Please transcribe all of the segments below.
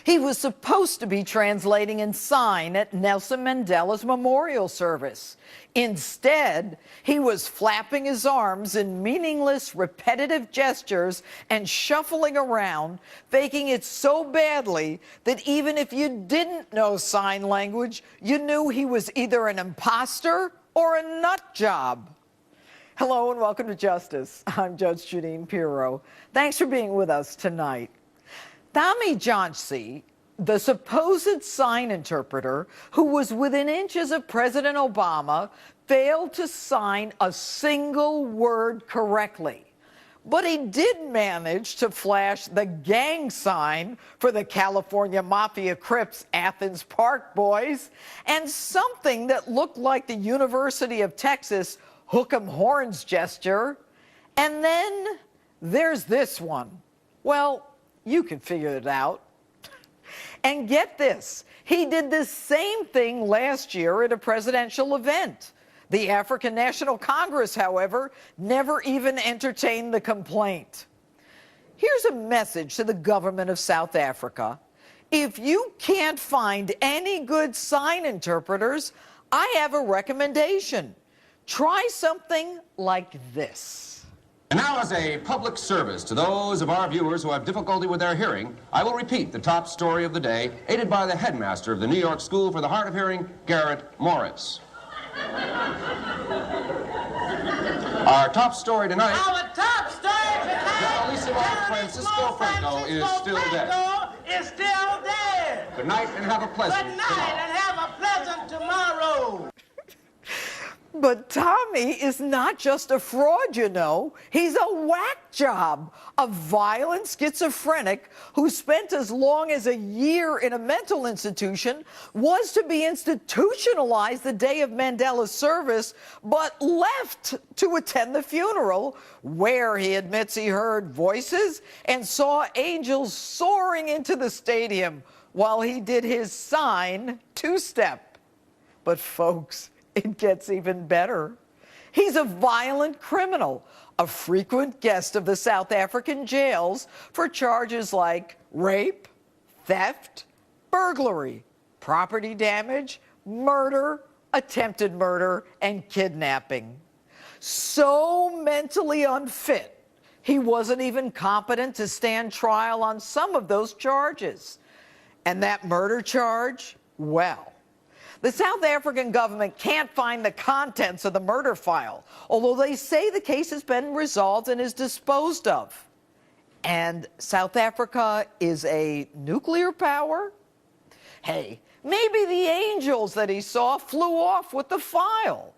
He was supposed to be translating in sign at Nelson Mandela's memorial service. Instead, he was flapping his arms in meaningless, repetitive gestures and shuffling around, faking it so badly that even if you didn't know sign language, you knew he was either an imposter or a nut job. Hello and welcome to Justice. I'm Judge Jeanine Pirro. Thanks for being with us tonight. Tommy Johnsey, the supposed sign interpreter who was within inches of President Obama, failed to sign a single word correctly. But he did manage to flash the gang sign for the California Mafia Crips Athens Park Boys and something that looked like the University of Texas hook 'em horns gesture. And then there's this one. Well, you can figure it out. And get this, he did the same thing last year at a presidential event. The African National Congress, however, never even entertained the complaint. Here's a message to the government of South Africa. If you can't find any good sign interpreters, I have a recommendation. Try something like this. And now, as a public service to those of our viewers who have difficulty with their hearing, I will repeat the top story of the day, aided by the headmaster of the New York School for the Hard of Hearing, Garrett Morris. Our top story tonight... Our top story tonight... Generalissimo Francisco Franco is still dead. Is still dead. Good night and have a pleasant Good night and have a pleasant tomorrow. But Tommy is not just a fraud, you know. He's a whack job, a violent schizophrenic who spent as long as a year in a mental institution, was to be institutionalized the day of Mandela's service, but left to attend the funeral, where he admits he heard voices and saw angels soaring into the stadium while he did his sign two-step. But folks, it gets even better. He's a violent criminal, a frequent guest of the South African jails for charges like rape, theft, burglary, property damage, murder, attempted murder, and kidnapping. So mentally unfit, he wasn't even competent to stand trial on some of those charges. And that murder charge, well, the South African government can't find the contents of the murder file, although they say the case has been resolved and is disposed of. And South Africa is a nuclear power? Hey, maybe the angels that he saw flew off with the file.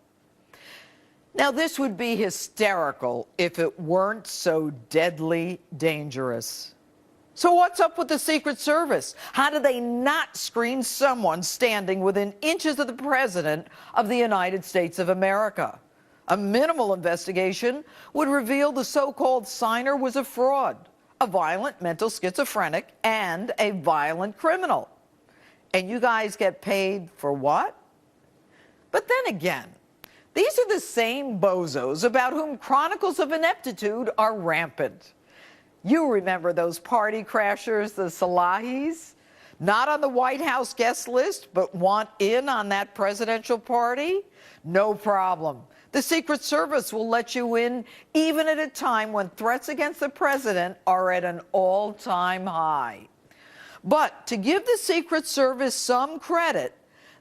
Now, this would be hysterical if it weren't so deadly dangerous. So what's up with the Secret Service? How do they not screen someone standing within inches of the President of the United States of America? A minimal investigation would reveal the so-called signer was a fraud, a violent mental schizophrenic, and a violent criminal. And you guys get paid for what? But then again, these are the same bozos about whom chronicles of ineptitude are rampant. You remember those party crashers, the Salahis? Not on the White House guest list, but want in on that presidential party? No problem. The Secret Service will let you in even at a time when threats against the president are at an all-time high. But to give the Secret Service some credit,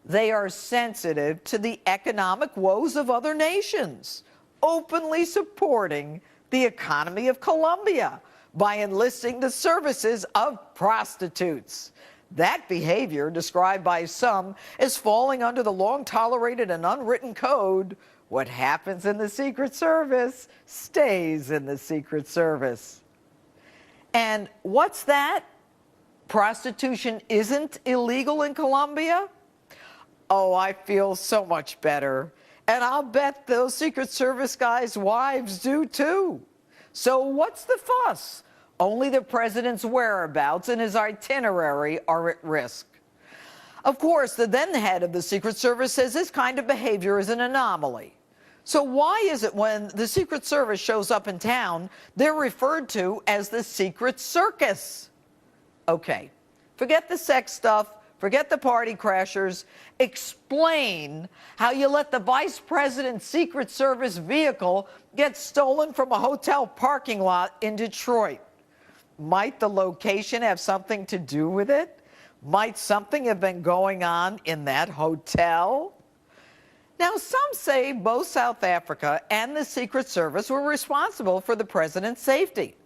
they are sensitive to the economic woes of other nations, openly supporting the economy of Colombia by enlisting the services of prostitutes. That behavior, described by some as falling under the long-tolerated and unwritten code, what happens in the Secret Service stays in the Secret Service. And what's that? Prostitution isn't illegal in Colombia? Oh, I feel so much better. And I'll bet those Secret Service guys' wives do too. So what's the fuss? Only the president's whereabouts and his itinerary are at risk. Of course, the then head of the Secret Service says this kind of behavior is an anomaly. So why is it when the Secret Service shows up in town, they're referred to as the Secret Circus? Okay, Forget the sex stuff. Forget the party crashers. Explain how you let the vice president's Secret Service vehicle get stolen from a hotel parking lot in Detroit. Might the location have something to do with it? Might something have been going on in that hotel? Now, some say both South Africa and the Secret Service were responsible for the president's safety.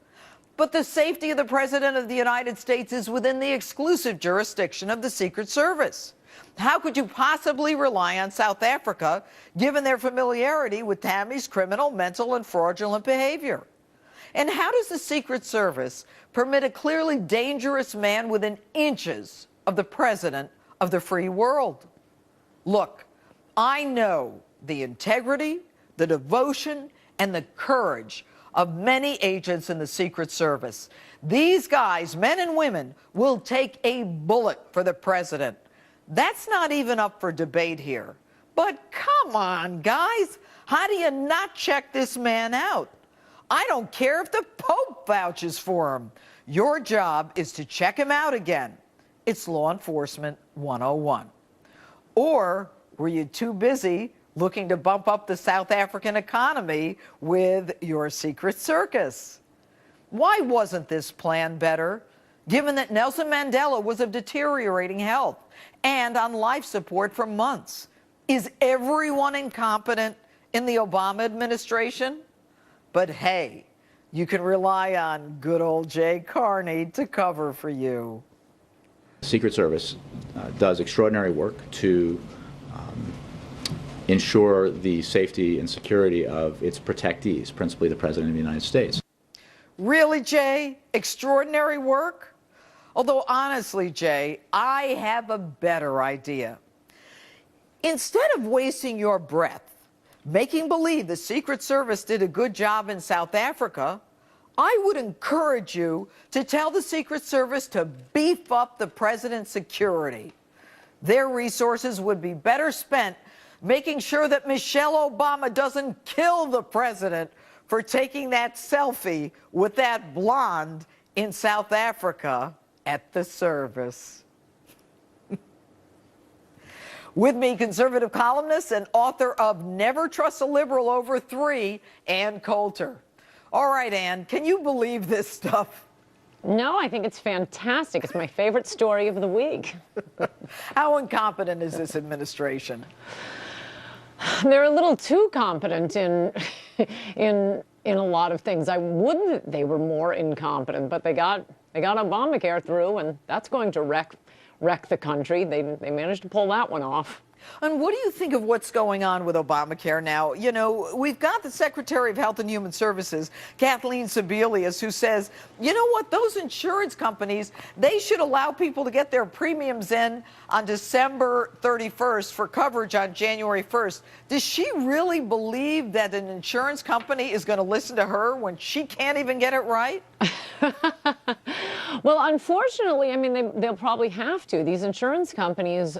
But the safety of the President of the United States is within the exclusive jurisdiction of the Secret Service. How could you possibly rely on South Africa, given their familiarity with Tammy's criminal, mental, and fraudulent behavior? And how does the Secret Service permit a clearly dangerous man within inches of the President of the free world? Look, I know the integrity, the devotion, and the courage of many agents in the Secret Service. These guys, men and women, will take a bullet for the president. That's not even up for debate here. But come on, guys. How do you not check this man out? I don't care if the Pope vouches for him. Your job is to check him out again. It's Law Enforcement 101. Or were you too busy looking to bump up the South African economy with your secret circus? Why wasn't this plan better, given that Nelson Mandela was of deteriorating health and on life support for months? Is everyone incompetent in the Obama administration? But hey, you can rely on good old Jay Carney to cover for you. Secret Service does extraordinary work to ensure the safety and security of its protectees, principally the President of the United States. Really, Jay? Extraordinary work? Although honestly, Jay, I have a better idea. Instead of wasting your breath making believe the Secret Service did a good job in South Africa, I would encourage you to tell the Secret Service to beef up the president's security. Their resources would be better spent making sure that Michelle Obama doesn't kill the president for taking that selfie with that blonde in South Africa at the service. With me, conservative columnist and author of Never Trust a Liberal Over 3, Ann Coulter. All right, Ann, can you believe this stuff? No, I think it's fantastic. It's my favorite story of the week. How incompetent is this administration? They're a little too competent in a lot of things. I wouldn't they were more incompetent, but they got Obamacare through, and that's going to wreck the country. They managed to pull that one off. And what do you think of what's going on with Obamacare now? You know, we've got the Secretary of Health and Human Services, Kathleen Sebelius, who says, you know what, those insurance companies, they should allow people to get their premiums in on December 31st for coverage on January 1st. Does she really believe that an insurance company is going to listen to her when she can't even get it right? Well, unfortunately, I mean, they'll probably have to. These insurance companies,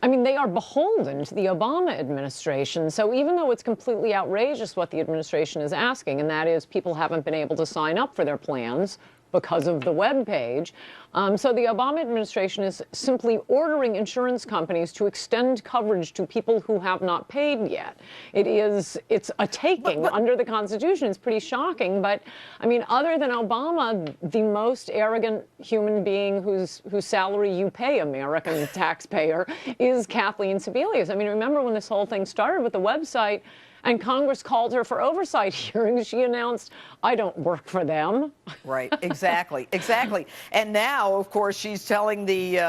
I mean, they are beholden to the Obama administration. So even though it's completely outrageous what the administration is asking, and that is people haven't been able to sign up for their plans because of the web page. So the Obama administration is simply ordering insurance companies to extend coverage to people who have not paid yet. It's a taking under the Constitution. It's pretty shocking. But I mean, other than Obama, the most arrogant human being whose salary you pay, American taxpayer, is Kathleen Sebelius. I mean, remember when this whole thing started with the website and Congress called her for oversight hearings, she announced, I don't work for them. Right, exactly, exactly. And now, of course, she's telling the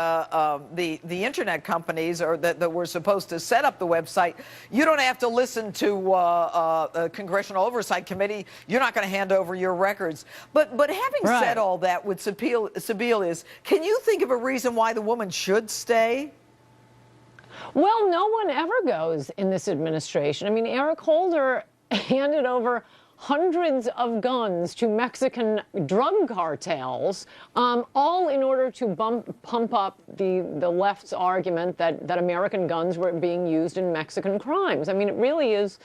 internet companies or that were supposed to set up the website, you don't have to listen to a Congressional Oversight Committee. You're not going to hand over your records. But having said all that with Sebelius, can you think of a reason why the woman should stay? Well, no one ever goes in this administration. I mean, Eric Holder handed over hundreds of guns to Mexican drug cartels, all in order to pump up the left's argument that American guns were being used in Mexican crimes. I mean, it really is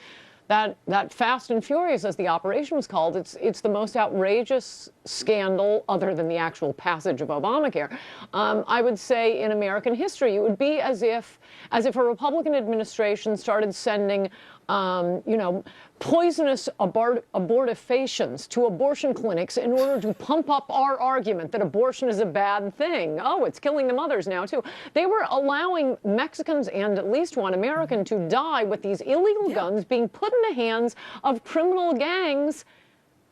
that Fast and Furious, as the operation was called, it's the most outrageous scandal, other than the actual passage of Obamacare, I would say, in American history. It would be as if a Republican administration started sending poisonous abortifacients to abortion clinics in order to pump up our argument that abortion is a bad thing. Oh, it's killing the mothers now, too. They were allowing Mexicans and at least one American to die with these illegal guns being put in the hands of criminal gangs.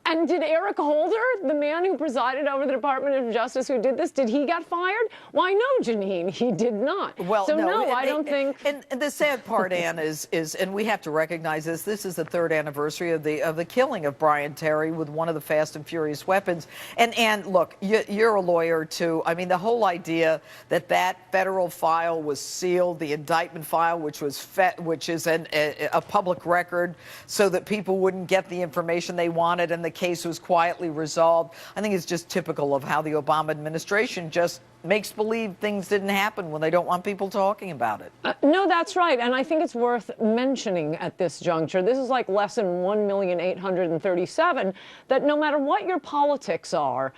And did Eric Holder, the man who presided over the Department of Justice who did this, did he get fired? Why, no, Jeanine, he did not. Well, so no, I don't think. And the sad part, Ann, is, and we have to recognize this. This is the 3rd anniversary of the killing of Brian Terry with one of the Fast and Furious weapons. And look, you're a lawyer too. I mean, the whole idea that federal file was sealed, the indictment file, which is a public record, so that people wouldn't get the information they wanted, and the case was quietly resolved. I think it's just typical of how the Obama administration just makes believe things didn't happen when they don't want people talking about it. No, that's right. And I think it's worth mentioning at this juncture, this is like lesson 1,837, that no matter what your politics are,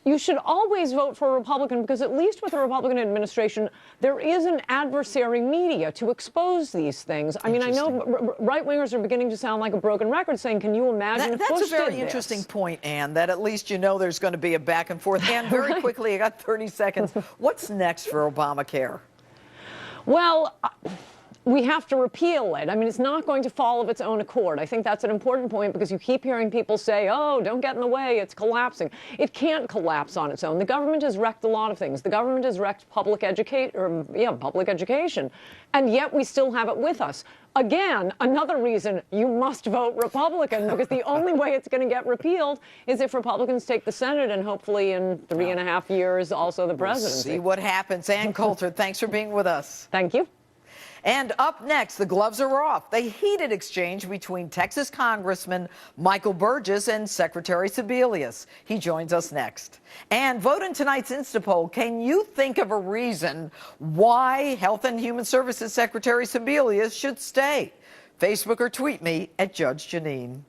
you should always vote for a Republican, because at least with a Republican administration, there is an adversary media to expose these things. I mean, I know right-wingers are beginning to sound like a broken record, saying, can you imagine if Bush did this? That's a very interesting point, Ann, that at least you know there's going to be a back and forth. Ann, very quickly, I got 30 seconds. What's next for Obamacare? Well, we have to repeal it. I mean, it's not going to fall of its own accord. I think that's an important point, because you keep hearing people say, oh, don't get in the way, it's collapsing. It can't collapse on its own. The government has wrecked a lot of things. The government has wrecked public education, and yet we still have it with us. Again, another reason you must vote Republican, because the only way it's going to get repealed is if Republicans take the Senate, and hopefully in 3.5 years also the presidency. We'll see what happens. Ann Coulter, thanks for being with us. Thank you. And up next, the gloves are off. The heated exchange between Texas Congressman Michael Burgess and Secretary Sebelius. He joins us next. And vote in tonight's Instapoll. Can you think of a reason why Health and Human Services Secretary Sebelius should stay? Facebook or tweet me at Judge Jeanine.